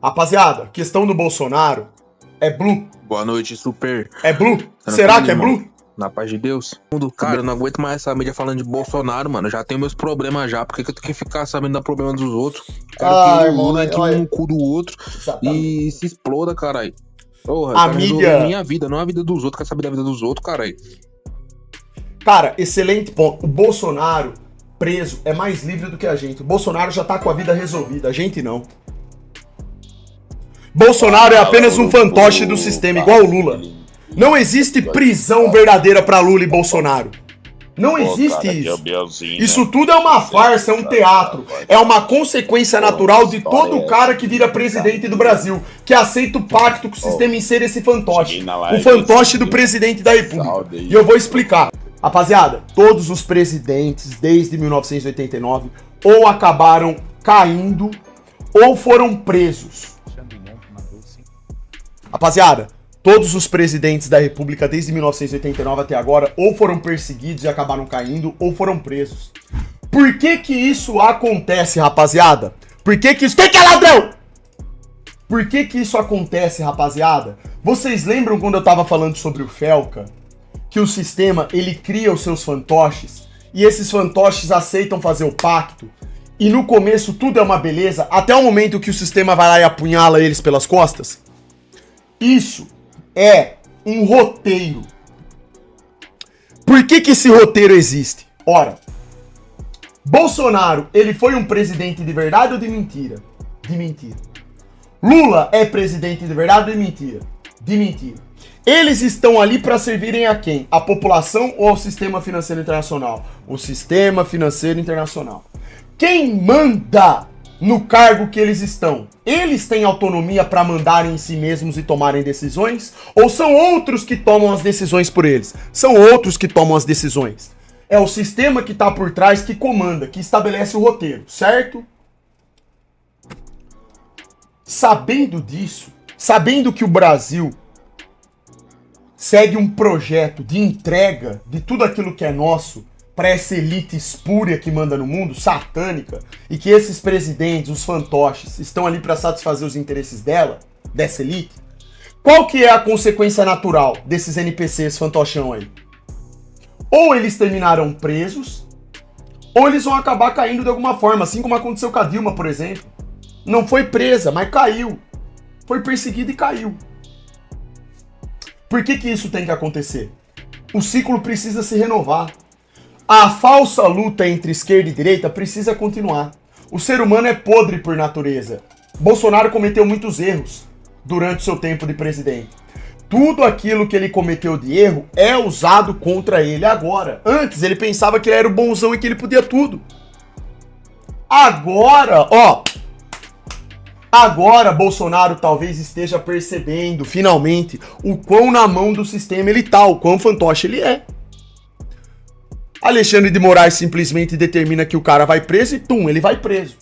Rapaziada, questão do Bolsonaro é blue. Boa noite, super. É blue? Será que é blue? Na paz de Deus. Cara, eu não aguento mais essa mídia falando de Bolsonaro, mano. Já tenho meus problemas já. Por que eu tenho que ficar sabendo da problema dos outros? Quero que irmão, um entre um no cu do outro exatamente. e se exploda, caralho. Porra, A mídia... minha vida, não a vida dos outros. Quer saber da vida dos outros, caralho. Cara, excelente ponto. O Bolsonaro preso é mais livre do que a gente. O Bolsonaro já tá com a vida resolvida, a gente não. Bolsonaro é apenas um fantoche do sistema, igual o Lula. Não existe prisão verdadeira pra Lula e Bolsonaro. Não existe isso. Isso tudo é uma farsa, é um teatro. É uma consequência natural de todo cara que vira presidente do Brasil, que aceita o pacto com o sistema em ser esse fantoche. O fantoche do presidente da República. E eu vou explicar. Rapaziada, todos os presidentes desde 1989 ou acabaram caindo ou foram presos. Rapaziada, todos os presidentes da República desde 1989 até agora ou foram perseguidos e acabaram caindo ou foram presos. Por que que isso acontece, rapaziada? Por que que isso... Quem que é ladrão? Por que que isso acontece, rapaziada? Vocês lembram quando eu tava falando sobre o Felca? Que o sistema, ele cria os seus fantoches e esses fantoches aceitam fazer o pacto e no começo tudo é uma beleza até o momento que o sistema vai lá e apunhala eles pelas costas? Isso é um roteiro. Por que que esse roteiro existe? Ora, Bolsonaro, ele foi um presidente de verdade ou de mentira? De mentira. Lula é presidente de verdade ou de mentira? De mentira. Eles estão ali para servirem a quem? A população ou ao sistema financeiro internacional? O sistema financeiro internacional. Quem manda no cargo que eles estão? Eles têm autonomia para mandarem em si mesmos e tomarem decisões? Ou são outros que tomam as decisões por eles? São outros que tomam as decisões. É o sistema que está por trás que comanda, que estabelece o roteiro, certo? Sabendo disso, sabendo que o Brasil segue um projeto de entrega de tudo aquilo que é nosso para essa elite espúria que manda no mundo, satânica, e que esses presidentes, os fantoches, estão ali para satisfazer os interesses dela, dessa elite, qual que é a consequência natural desses NPCs fantochão aí? Ou eles terminarão presos, ou eles vão acabar caindo de alguma forma, assim como aconteceu com a Dilma, por exemplo. Não foi presa, mas caiu. Foi perseguida e caiu. Por que que isso tem que acontecer? O ciclo precisa se renovar. A falsa luta entre esquerda e direita precisa continuar. O ser humano é podre por natureza. Bolsonaro cometeu muitos erros durante o seu tempo de presidente. Tudo aquilo que ele cometeu de erro é usado contra ele agora. Antes ele pensava que ele era o bonzão e que ele podia tudo. Agora, Agora Bolsonaro talvez esteja percebendo, finalmente, o quão na mão do sistema ele tá, o quão fantoche ele é. Alexandre de Moraes simplesmente determina que o cara vai preso e ele vai preso.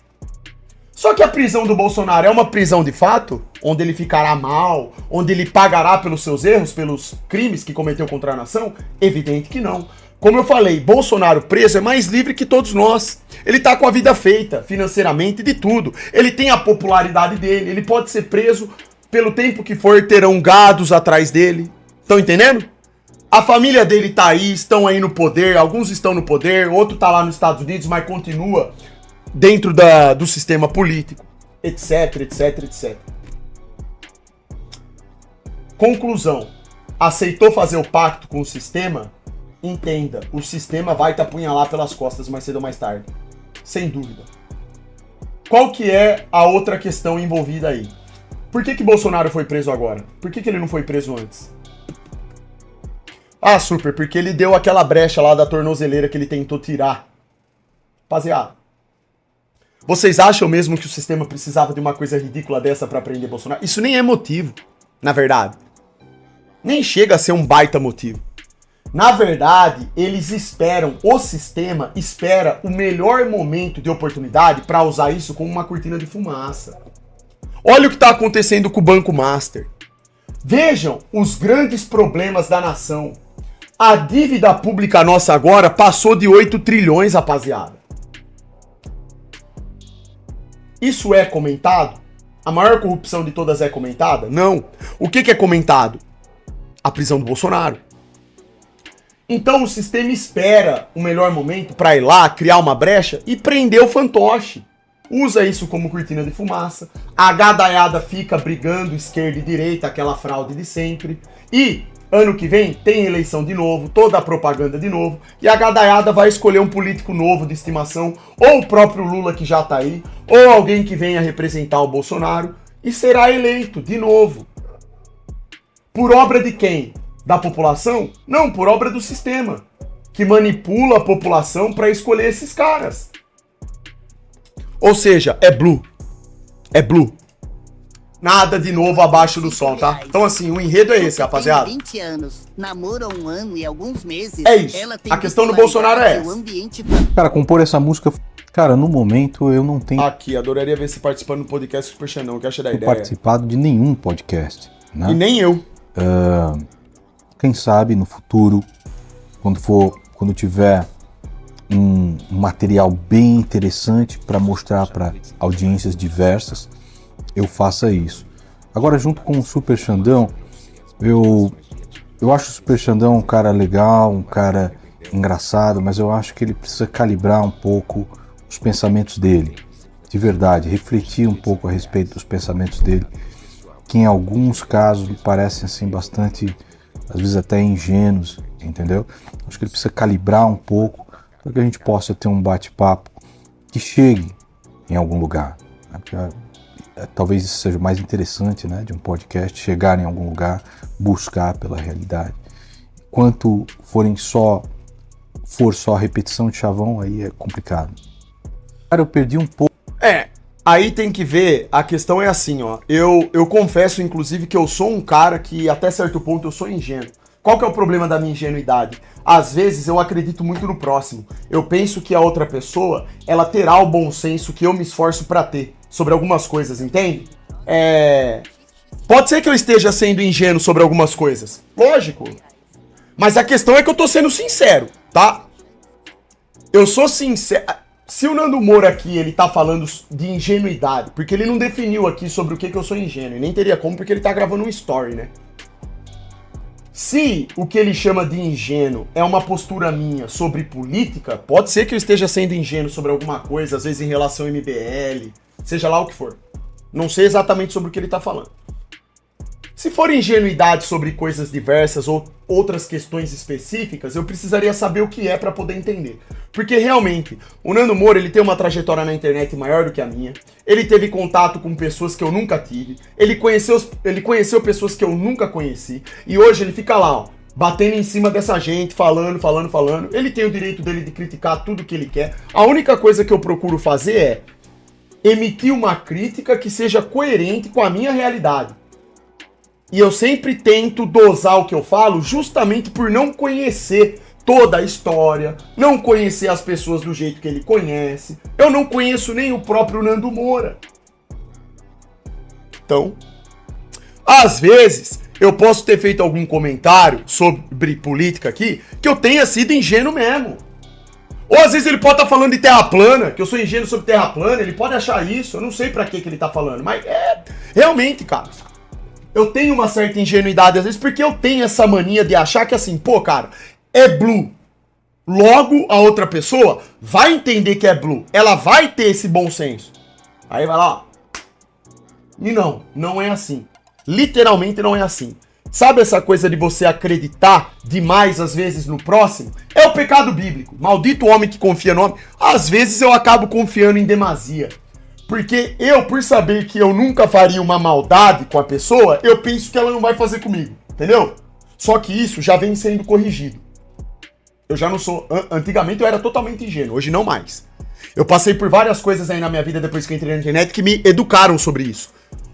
Só que a prisão do Bolsonaro é uma prisão de fato? Onde ele ficará mal? Onde ele pagará pelos seus erros, pelos crimes que cometeu contra a nação? Evidente que não. Como eu falei, Bolsonaro preso é mais livre que todos nós. Ele tá com a vida feita, financeiramente, de tudo. Ele tem a popularidade dele, ele pode ser preso pelo tempo que for, terão gados atrás dele. Estão entendendo? A família dele tá aí, estão aí no poder, alguns estão no poder, outro tá lá nos Estados Unidos, mas continua dentro do sistema político, etc, etc, etc. Conclusão. Aceitou fazer o pacto com o sistema? Entenda, o sistema vai te apunhalar pelas costas mais cedo ou mais tarde. Sem dúvida. Qual que é a outra questão envolvida aí? Por que que Bolsonaro foi preso agora? Por que que ele não foi preso antes? Ah, super, porque ele deu aquela brecha lá da tornozeleira que ele tentou tirar. Rapaziada, vocês acham mesmo que o sistema precisava de uma coisa ridícula dessa pra prender Bolsonaro? Isso nem é motivo, na verdade. Nem chega a ser um baita motivo. Na verdade, eles esperam, o sistema espera o melhor momento de oportunidade para usar isso como uma cortina de fumaça. Olha o que está acontecendo com o Banco Master. Vejam os grandes problemas da nação. A dívida pública nossa agora passou de 8 trilhões, rapaziada. Isso é comentado? A maior corrupção de todas é comentada? Não. O que é comentado? A prisão do Bolsonaro. Então o sistema espera o melhor momento para ir lá, criar uma brecha e prender o fantoche. Usa isso como cortina de fumaça. A gadaiada fica brigando esquerda e direita, aquela fraude de sempre. E ano que vem tem eleição de novo, toda a propaganda de novo. E a gadaiada vai escolher um político novo de estimação, ou o próprio Lula que já tá aí, ou alguém que venha representar o Bolsonaro, e será eleito de novo. Por obra de quem? Da população? Não, por obra do sistema, que manipula a população para escolher esses caras. Ou seja, é blue. É blue. Nada de novo abaixo do sol, tá? Então assim, o enredo é esse, rapaziada. 20 anos, namora 1 ano e alguns meses. É isso. A questão do Bolsonaro é essa. Cara, compor essa música, cara, no momento eu não tenho Aqui, adoraria ver você participando do podcast Super Xandão. O que acha da ideia? participado de nenhum podcast, né? E nem eu. Quem sabe no futuro, quando tiver um material bem interessante para mostrar para audiências diversas, eu faça isso. Agora, junto com o Super Xandão, eu acho o Super Xandão um cara legal, um cara engraçado, mas eu acho que ele precisa calibrar um pouco os pensamentos dele, de verdade, refletir um pouco a respeito dos pensamentos dele, que em alguns casos me parecem assim bastante, às vezes até ingênuos, entendeu? Acho que ele precisa calibrar um pouco para que a gente possa ter um bate-papo que chegue em algum lugar, né? Porque, talvez isso seja mais interessante, né, de um podcast, chegar em algum lugar, buscar pela realidade. Enquanto for só repetição de chavão, aí é complicado. Cara, eu perdi um pouco. Aí tem que ver, a questão é assim, ó. Eu confesso, inclusive, que eu sou um cara que, até certo ponto, eu sou ingênuo. Qual que é o problema da minha ingenuidade? Às vezes eu acredito muito no próximo. Eu penso que a outra pessoa, ela terá o bom senso que eu me esforço pra ter sobre algumas coisas, entende? Pode ser que eu esteja sendo ingênuo sobre algumas coisas. Lógico. Mas a questão é que eu tô sendo sincero, tá? Eu sou sincero. Se o Nando Moura aqui, ele tá falando de ingenuidade, porque ele não definiu aqui sobre o que eu sou ingênuo, e nem teria como, porque ele tá gravando um story, né? Se o que ele chama de ingênuo é uma postura minha sobre política, pode ser que eu esteja sendo ingênuo sobre alguma coisa, às vezes em relação ao MBL, seja lá o que for. Não sei exatamente sobre o que ele tá falando. Se for ingenuidade sobre coisas diversas ou outras questões específicas, eu precisaria saber o que é para poder entender. Porque realmente, o Nando Moura, ele tem uma trajetória na internet maior do que a minha. Ele teve contato com pessoas que eu nunca tive. Ele conheceu pessoas que eu nunca conheci. E hoje ele fica lá, ó, batendo em cima dessa gente, falando. Ele tem o direito dele de criticar tudo que ele quer. A única coisa que eu procuro fazer é emitir uma crítica que seja coerente com a minha realidade. E eu sempre tento dosar o que eu falo justamente por não conhecer toda a história, não conhecer as pessoas do jeito que ele conhece. Eu não conheço nem o próprio Nando Moura. Então, às vezes, eu posso ter feito algum comentário sobre política aqui que eu tenha sido ingênuo mesmo. Ou às vezes ele pode estar falando de terra plana, que eu sou ingênuo sobre terra plana, ele pode achar isso, eu não sei pra que ele tá falando, mas realmente, cara, eu tenho uma certa ingenuidade às vezes, porque eu tenho essa mania de achar que assim, pô, cara, é blue. Logo, a outra pessoa vai entender que é blue. Ela vai ter esse bom senso. Aí vai lá, ó. E não é assim. Literalmente não é assim. Sabe essa coisa de você acreditar demais, às vezes, no próximo? É o pecado bíblico. Maldito homem que confia no homem. Às vezes eu acabo confiando em demasia. Porque eu, por saber que eu nunca faria uma maldade com a pessoa, eu penso que ela não vai fazer comigo, entendeu? Só que isso já vem sendo corrigido. Eu já não sou... Antigamente eu era totalmente ingênuo, hoje não mais. Eu passei por várias coisas aí na minha vida depois que eu entrei na internet que me educaram sobre isso.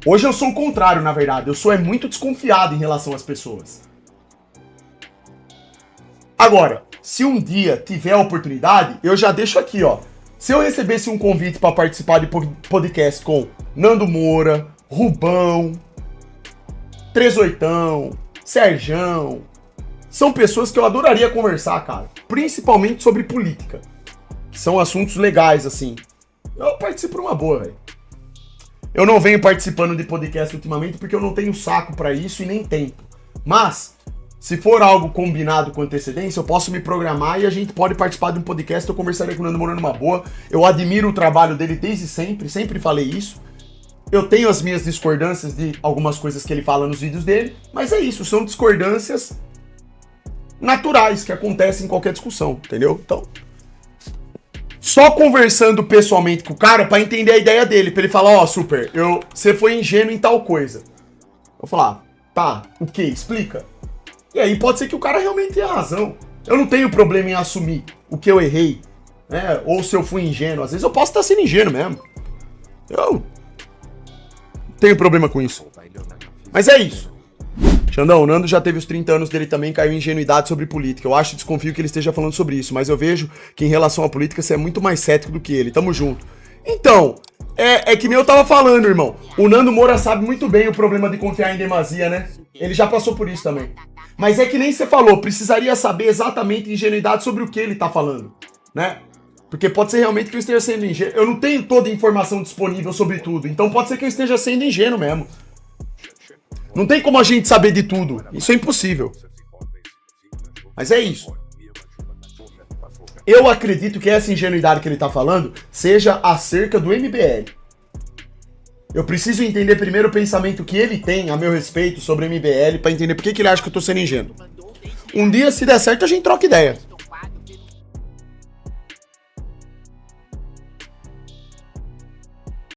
Hoje eu sou o contrário, na verdade. Eu sou muito desconfiado em relação às pessoas. Agora, se um dia tiver a oportunidade, eu já deixo aqui, ó. Se eu recebesse um convite para participar de podcast com Nando Moura, Rubão, 38, Serjão, são pessoas que eu adoraria conversar, cara. Principalmente sobre política. Que são assuntos legais, assim. Eu participo numa boa, velho. Eu não venho participando de podcast ultimamente porque eu não tenho saco pra isso e nem tempo. Mas, se for algo combinado com antecedência, eu posso me programar e a gente pode participar de um podcast. Eu conversaria com o Nando Moura numa boa. Eu admiro o trabalho dele desde sempre, sempre falei isso. Eu tenho as minhas discordâncias de algumas coisas que ele fala nos vídeos dele, mas é isso, são discordâncias naturais que acontecem em qualquer discussão, entendeu? Então, só conversando pessoalmente com o cara pra entender a ideia dele, pra ele falar, ó, Super, você foi ingênuo em tal coisa. Eu vou falar, tá, o que? Explica. E aí pode ser que o cara realmente tenha razão. Eu não tenho problema em assumir o que eu errei, né? Ou se eu fui ingênuo. Às vezes eu posso estar sendo ingênuo mesmo. Eu não tenho problema com isso. Mas é isso. Xandão, o Nando já teve os 30 anos dele também, caiu em ingenuidade sobre política. Eu acho e desconfio que ele esteja falando sobre isso, mas eu vejo que em relação à política você é muito mais cético do que ele. Tamo junto. Então, é que nem eu tava falando, irmão. O Nando Moura sabe muito bem o problema de confiar em demasia, né? Ele já passou por isso também. Mas é que nem você falou, precisaria saber exatamente ingenuidade sobre o que ele tá falando, né? Porque pode ser realmente que eu esteja sendo ingênuo. Eu não tenho toda a informação disponível sobre tudo, então pode ser que eu esteja sendo ingênuo mesmo. Não tem como a gente saber de tudo. Isso é impossível. Mas é isso. Eu acredito que essa ingenuidade que ele tá falando seja acerca do MBL. Eu preciso entender primeiro o pensamento que ele tem a meu respeito sobre o MBL pra entender por que ele acha que eu tô sendo ingênuo. Um dia, se der certo, a gente troca ideia.